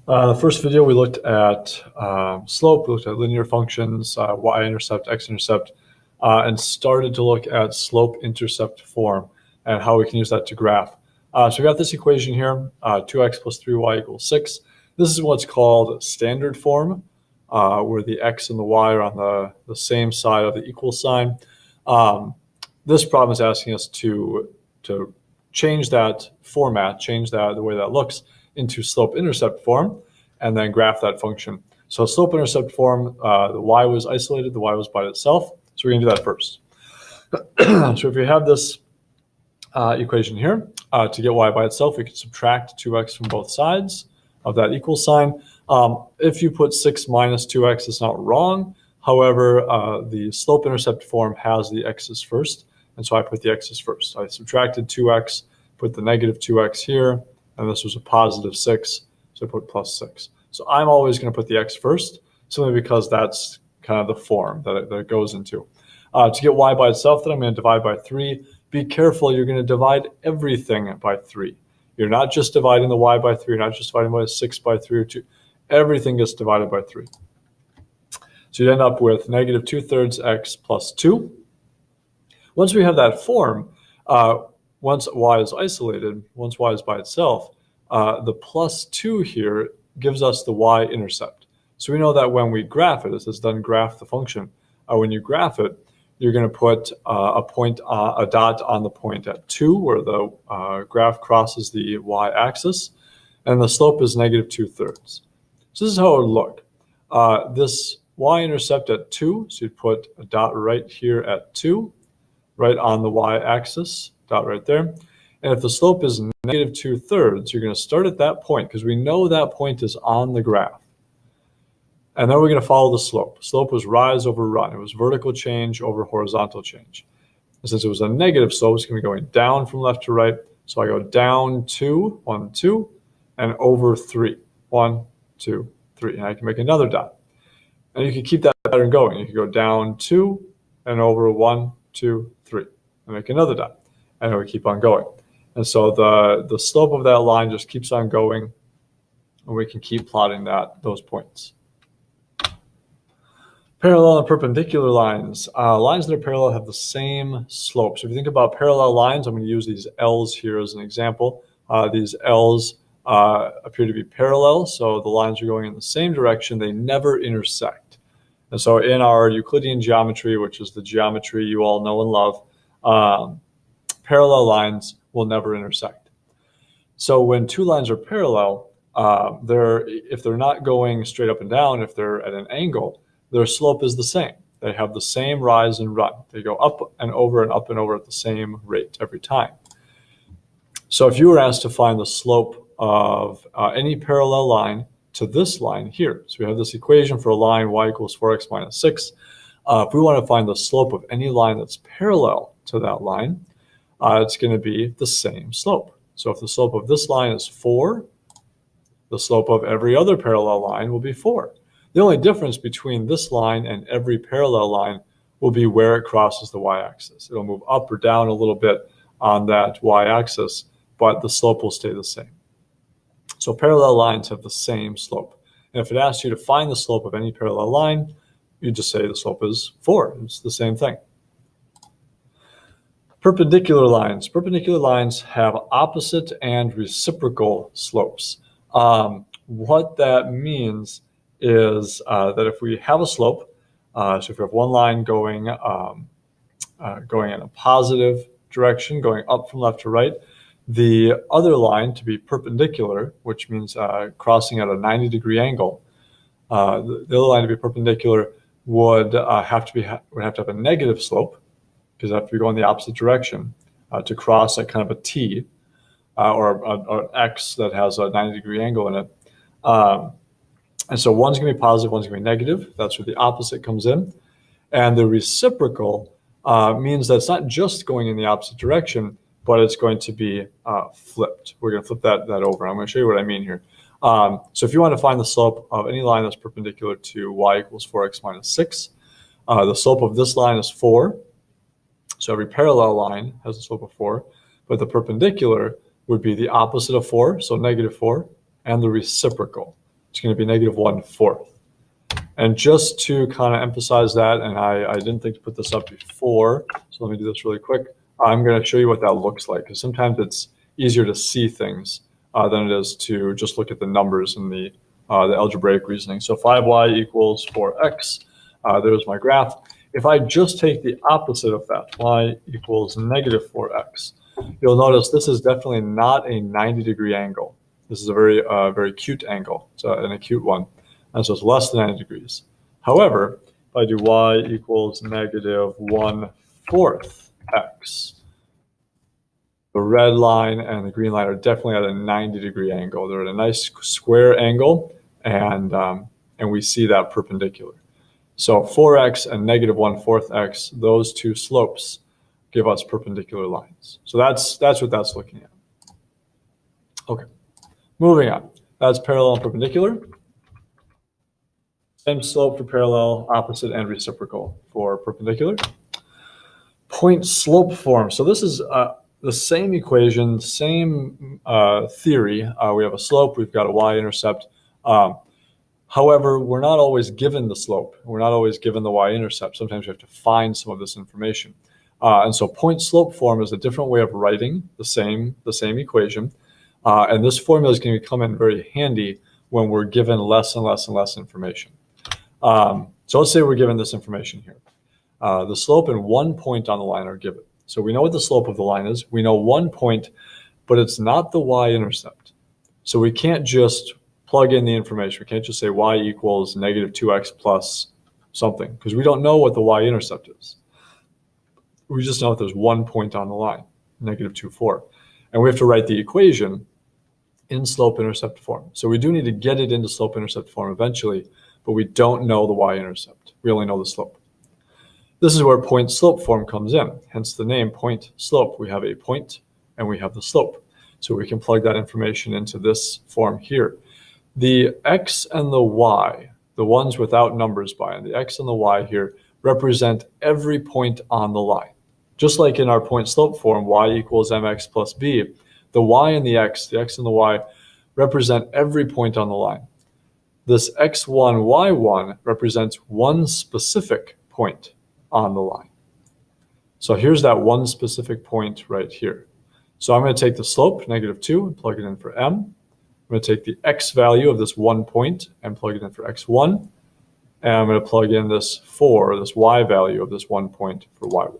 The first video we looked at slope, we looked at linear functions, y-intercept, x-intercept, and started to look at slope-intercept form and how we can use that to graph. So we got this equation here, 2x plus 3y equals 6. This is what's called standard form, where the x and the y are on the same side of the equal sign. This problem is asking us to change that format, change that the way that looks into slope-intercept form, and then graph that function. So slope-intercept form, the y was isolated, the y was by itself. So we're going to do that first. So if we have this equation here, to get y by itself, we can subtract 2x from both sides of that equal sign. If you put 6 minus 2x, it's not wrong. However, the slope-intercept form has the x's first, and so I put the x's first. I subtracted 2x, put the negative 2x here, and this was a positive 6, so I put plus 6. So I'm always going to put the x first, simply because that's kind of the form that it goes into. To get y by itself, then I'm going to divide by 3. Be careful, you're going to divide everything by 3. You're not just dividing the y by 3, you're not just dividing by 6 by 3 or 2. Everything gets divided by 3. So you end up with negative 2/3 x plus 2. Once we have that form, once y is isolated, once y is by itself, the plus 2 here gives us the y-intercept. So we know that when we graph it, it says then graph the function. When you graph it, you're going to put a dot on the point at 2, where the graph crosses the y-axis, and the slope is negative 2/3. So this is how it would look. This y-intercept at 2, so you'd put a dot right here at 2, right on the y-axis, dot right there. And if the slope is negative 2/3, you're going to start at that point, because we know that point is on the graph. And then we're going to follow the slope. Slope was rise over run. It was vertical change over horizontal change. And since it was a negative slope, it's going to be going down from left to right. So I go down 2, 1, 2, and over 3, 1, 2, 3. And I can make another dot. And you can keep that pattern going. You can go down 2 and over 1, 2, 3, and make another dot. And we keep on going. And so the slope of that line just keeps on going, and we can keep plotting those points. Parallel and perpendicular lines. Lines that are parallel have the same slope. So if you think about parallel lines, I'm going to use these L's here as an example. These L's appear to be parallel, so the lines are going in the same direction. They never intersect. And so in our Euclidean geometry, which is the geometry you all know and love, parallel lines will never intersect. So when two lines are parallel, if they're not going straight up and down, if they're at an angle, their slope is the same. They have the same rise and run. They go up and over at the same rate every time. So if you were asked to find the slope of any parallel line to this line here, so we have this equation for a line y equals 4x minus 6. If we want to find the slope of any line that's parallel to that line, it's going to be the same slope. So if the slope of this line is 4, the slope of every other parallel line will be 4. The only difference between this line and every parallel line will be where it crosses the y-axis. It'll move up or down a little bit on that y-axis, but the slope will stay the same. So parallel lines have the same slope. And if it asks you to find the slope of any parallel line, you just say the slope is 4. It's the same thing. Perpendicular lines. Perpendicular lines have opposite and reciprocal slopes. What that means is that if we have a slope, so if we have one line going in a positive direction, going up from left to right, the other line to be perpendicular, which means crossing at a 90-degree angle, the other line to be perpendicular would have to have a negative slope, because it has to be going the opposite direction to cross at kind of a T or an X that has a 90-degree angle in it. And so one's going to be positive, one's going to be negative. That's where the opposite comes in. And the reciprocal means that it's not just going in the opposite direction, but it's going to be flipped. We're going to flip that over. I'm going to show you what I mean here. So if you want to find the slope of any line that's perpendicular to y equals 4x minus 6, the slope of this line is 4. So every parallel line has a slope of 4, but the perpendicular would be the opposite of 4, so negative 4, and the reciprocal. it's going to be negative 1/4. And just to kind of emphasize that, and I didn't think to put this up before, so let me do this really quick. I'm going to show you what that looks like, because sometimes it's easier to see things than it is to just look at the numbers in the algebraic reasoning. So 5y equals 4x. There's my graph. If I just take the opposite of that, y equals negative 4x, you'll notice this is definitely not a 90-degree angle. This is a very acute angle. It's an acute one. And so it's less than 90 degrees. However, if I do y equals negative 1/4 x, the red line and the green line are definitely at a 90-degree angle. They're at a nice square angle, and we see that perpendicular. So 4x and negative 1/4 x, those two slopes give us perpendicular lines. So that's what that's looking at. Okay, moving on. That's parallel and perpendicular. Same slope for parallel, opposite, and reciprocal for perpendicular. Point slope form. So this is the same equation, same theory. We have a slope, we've got a y-intercept. However, we're not always given the slope. We're not always given the y-intercept. Sometimes we have to find some of this information. And so point slope form is a different way of writing the same equation. And this formula is going to come in very handy when we're given less and less and less information. So let's say we're given this information here. The slope and 1 point on the line are given. So we know what the slope of the line is. We know 1 point, but it's not the y-intercept. So we can't just plug in the information. We can't just say y equals negative 2x plus something, because we don't know what the y-intercept is. We just know that there's 1 point on the line, negative 2,4. And we have to write the equation in slope-intercept form. So we do need to get it into slope-intercept form eventually, but we don't know the y-intercept. We only know the slope. This is where point slope form comes in, hence the name point slope. We have a point and we have the slope. So we can plug that information into this form here. The x and the y, the ones without numbers by, and the x and the y here represent every point on the line. Just like in our point slope form, y equals mx plus b, the y and the x and the y represent every point on the line. This x1, y1 represents one specific point on the line. So here's that one specific point right here. So I'm going to take the slope, negative 2, and plug it in for m. I'm going to take the x value of this 1 point and plug it in for x1. And I'm going to plug in this 4, this y value of this 1 point for y1.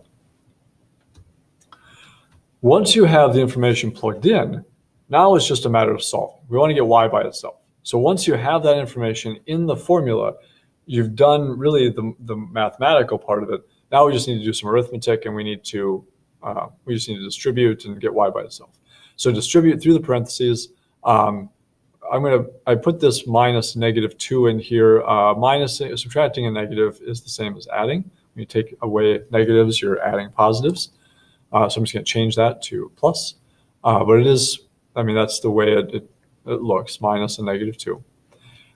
Once you have the information plugged in, now it's just a matter of solving. We want to get y by itself. So once you have that information in the formula, you've done really the mathematical part of it. Now we just need to do some arithmetic, and we just need to distribute and get y by itself. So distribute through the parentheses. I put this minus negative 2 in here. Subtracting a negative is the same as adding. When you take away negatives, you're adding positives. So I'm just going to change that to plus. But it is, that's the way it looks, minus a negative 2.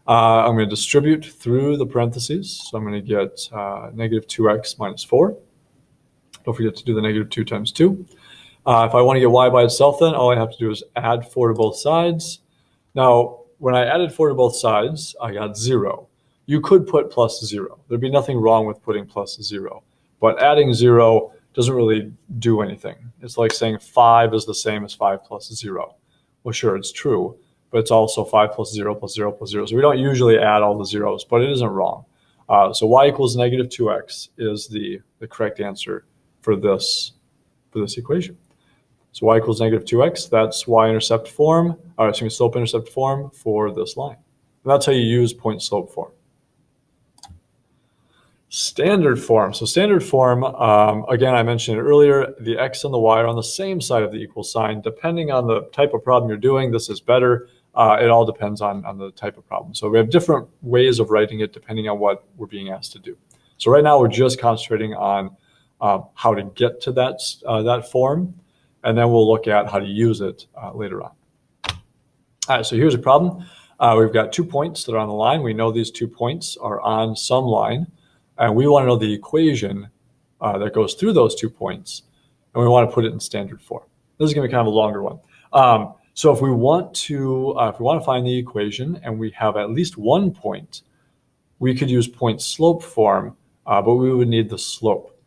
I'm going to distribute through the parentheses. So I'm going to get negative 2x minus 4. Don't forget to do the negative 2 times 2. If I want to get y by itself, then all I have to do is add 4 to both sides. Now, when I added 4 to both sides, I got 0. You could put plus 0. There'd be nothing wrong with putting plus 0. But adding 0 doesn't really do anything. It's like saying 5 is the same as 5 plus 0. Well, sure, it's true, but it's also 5 plus 0 plus 0 plus 0. So we don't usually add all the zeros, but it isn't wrong. So y equals negative 2x is the correct answer for this equation. So y equals negative 2x, that's y-intercept form, slope-intercept form for this line. And that's how you use point slope form. Standard form. So standard form, again, I mentioned it earlier, the x and the y are on the same side of the equal sign. Depending on the type of problem you're doing, this is better. It all depends on the type of problem. So we have different ways of writing it depending on what we're being asked to do. So right now we're just concentrating on how to get to that form, and then we'll look at how to use it later on. All right, so here's a problem. We've got 2 points that are on the line. We know these 2 points are on some line, and we want to know the equation that goes through those 2 points, and we want to put it in standard form. This is going to be kind of a longer one. So if we want to find the equation and we have at least one point, we could use point slope form, but we would need the slope.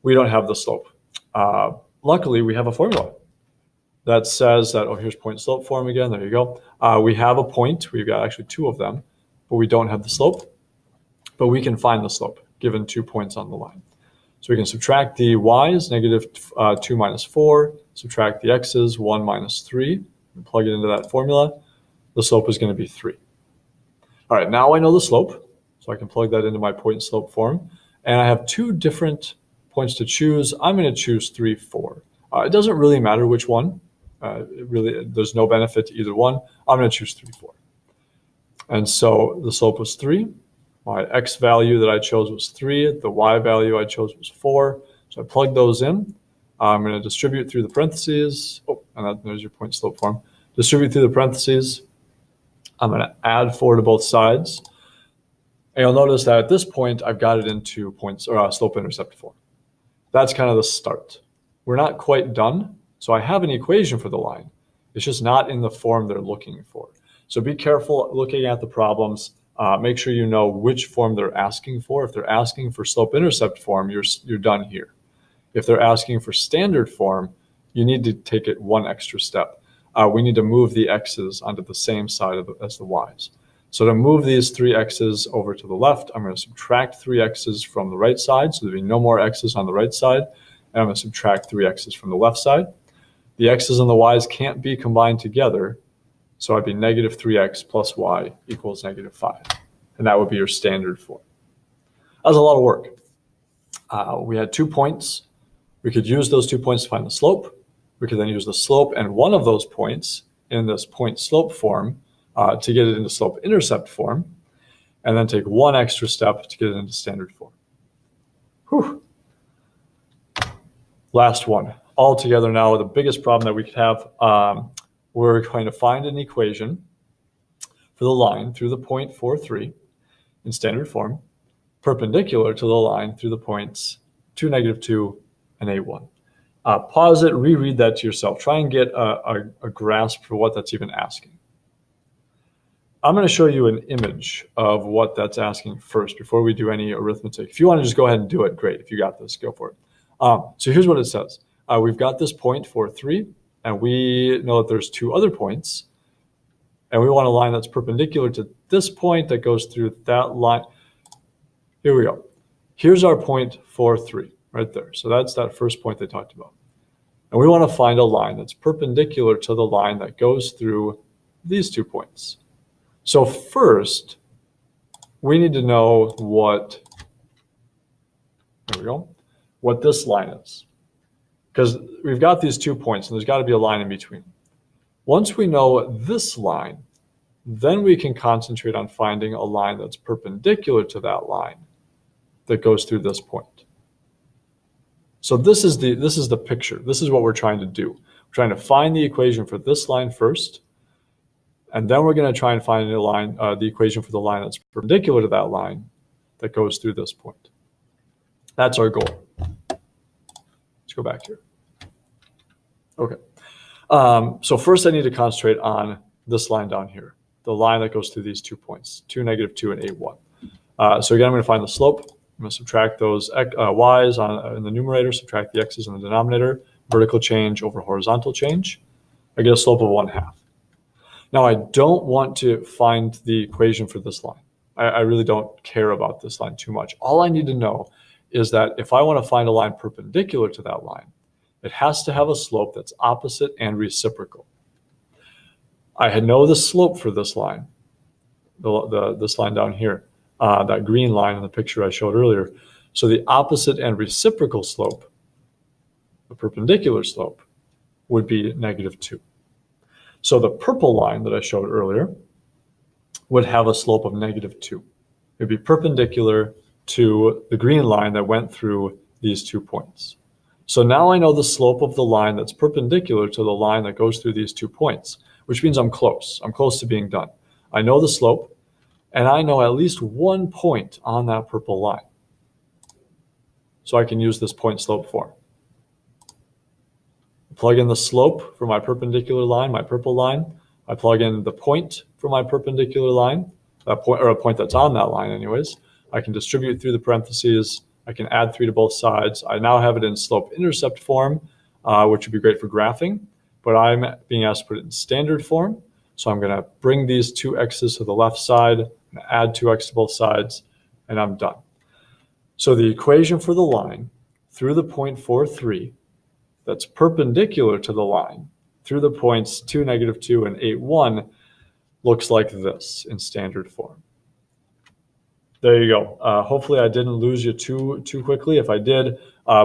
We don't have the slope. Luckily, we have a formula that says that, oh, here's point slope form again. There you go. We have a point. We've got actually two of them, but we don't have the slope. But we can find the slope given 2 points on the line. So we can subtract the y's, negative 2 minus 4, subtract the x's, 1 minus 3, and plug it into that formula. The slope is going to be 3. All right, now I know the slope, so I can plug that into my point slope form. And I have two different points to choose. I'm going to choose 3, 4. It doesn't really matter which one. There's no benefit to either one. I'm going to choose 3, 4. And so the slope was 3. My x value that I chose was 3. The y value I chose was 4. So I plug those in. I'm going to distribute through the parentheses. Oh, and there's your point slope form. Distribute through the parentheses. I'm going to add 4 to both sides. And you'll notice that at this point, I've got it into points or slope-intercept form. That's kind of the start. We're not quite done. So I have an equation for the line. It's just not in the form they're looking for. So be careful looking at the problems. Make sure you know which form they're asking for. If they're asking for slope-intercept form, you're done here. If they're asking for standard form, you need to take it one extra step. We need to move the x's onto the same side as the y's. So to move these 3 x's over to the left, I'm going to subtract 3 x's from the right side, so there'll be no more x's on the right side, and I'm going to subtract 3 x's from the left side. The x's and the y's can't be combined together, so I'd be negative 3x plus y equals negative 5. And that would be your standard form. That was a lot of work. We had 2 points. We could use those 2 points to find the slope. We could then use the slope and one of those points in this point slope form to get it into slope intercept form, and then take one extra step to get it into standard form. Whew. Last one. All together now, the biggest problem that we could have, we're going to find an equation for the line through the point 4, 3 in standard form, perpendicular to the line through the points 2, negative 2, and A1. Pause it, reread that to yourself. Try and get a grasp for what that's even asking. I'm going to show you an image of what that's asking first before we do any arithmetic. If you want to just go ahead and do it, great. If you got this, go for it. So here's what it says. We've got this point 4, 3, and we know that there's 2 other points, and we want a line that's perpendicular to this point that goes through that line. Here we go. Here's our point 4, 3 right there. So that's that first point they talked about. And we want to find a line that's perpendicular to the line that goes through these 2 points. So first, we need to know what this line is. Because we've got these 2 points, and there's got to be a line in between. Once we know this line, then we can concentrate on finding a line that's perpendicular to that line that goes through this point. So this is the picture. This is what we're trying to do. We're trying to find the equation for this line first, and then we're going to try and find the equation for the line that's perpendicular to that line that goes through this point. That's our goal. Let's go back here. Okay. So first I need to concentrate on this line down here, the line that goes through these 2 points, 2, negative 2, and A1. So again, I'm going to find the slope. I'm going to subtract those y's in the numerator, subtract the x's in the denominator, vertical change over horizontal change. I get a slope of 1/2. Now I don't want to find the equation for this line. I really don't care about this line too much. All I need to know is that if I want to find a line perpendicular to that line, it has to have a slope that's opposite and reciprocal. I know the slope for this line, this line down here, that green line in the picture I showed earlier. So the opposite and reciprocal slope, the perpendicular slope, would be negative 2. So the purple line that I showed earlier would have a slope of negative 2. It would be perpendicular to the green line that went through these 2 points. So now I know the slope of the line that's perpendicular to the line that goes through these 2 points, which means I'm close. I'm close to being done. I know the slope, and I know at least one point on that purple line. So I can use this point slope form. plug in the slope for my perpendicular line, my purple line. I plug in the point for my perpendicular line, a point that's on that line anyways. I can distribute through the parentheses. I can add 3 to both sides. I now have it in slope-intercept form, which would be great for graphing, but I'm being asked to put it in standard form. So I'm going to bring these 2 x's to the left side, add 2x to both sides, and I'm done. So the equation for the line through the point 4, 3, that's perpendicular to the line through the points 2, -2, and 8, 1 looks like this in standard form. There you go. Hopefully I didn't lose you too quickly. If I did,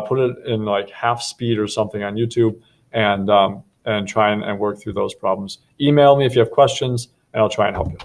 put it in like half speed or something on YouTube and try and work through those problems. Email me if you have questions, and I'll try and help you.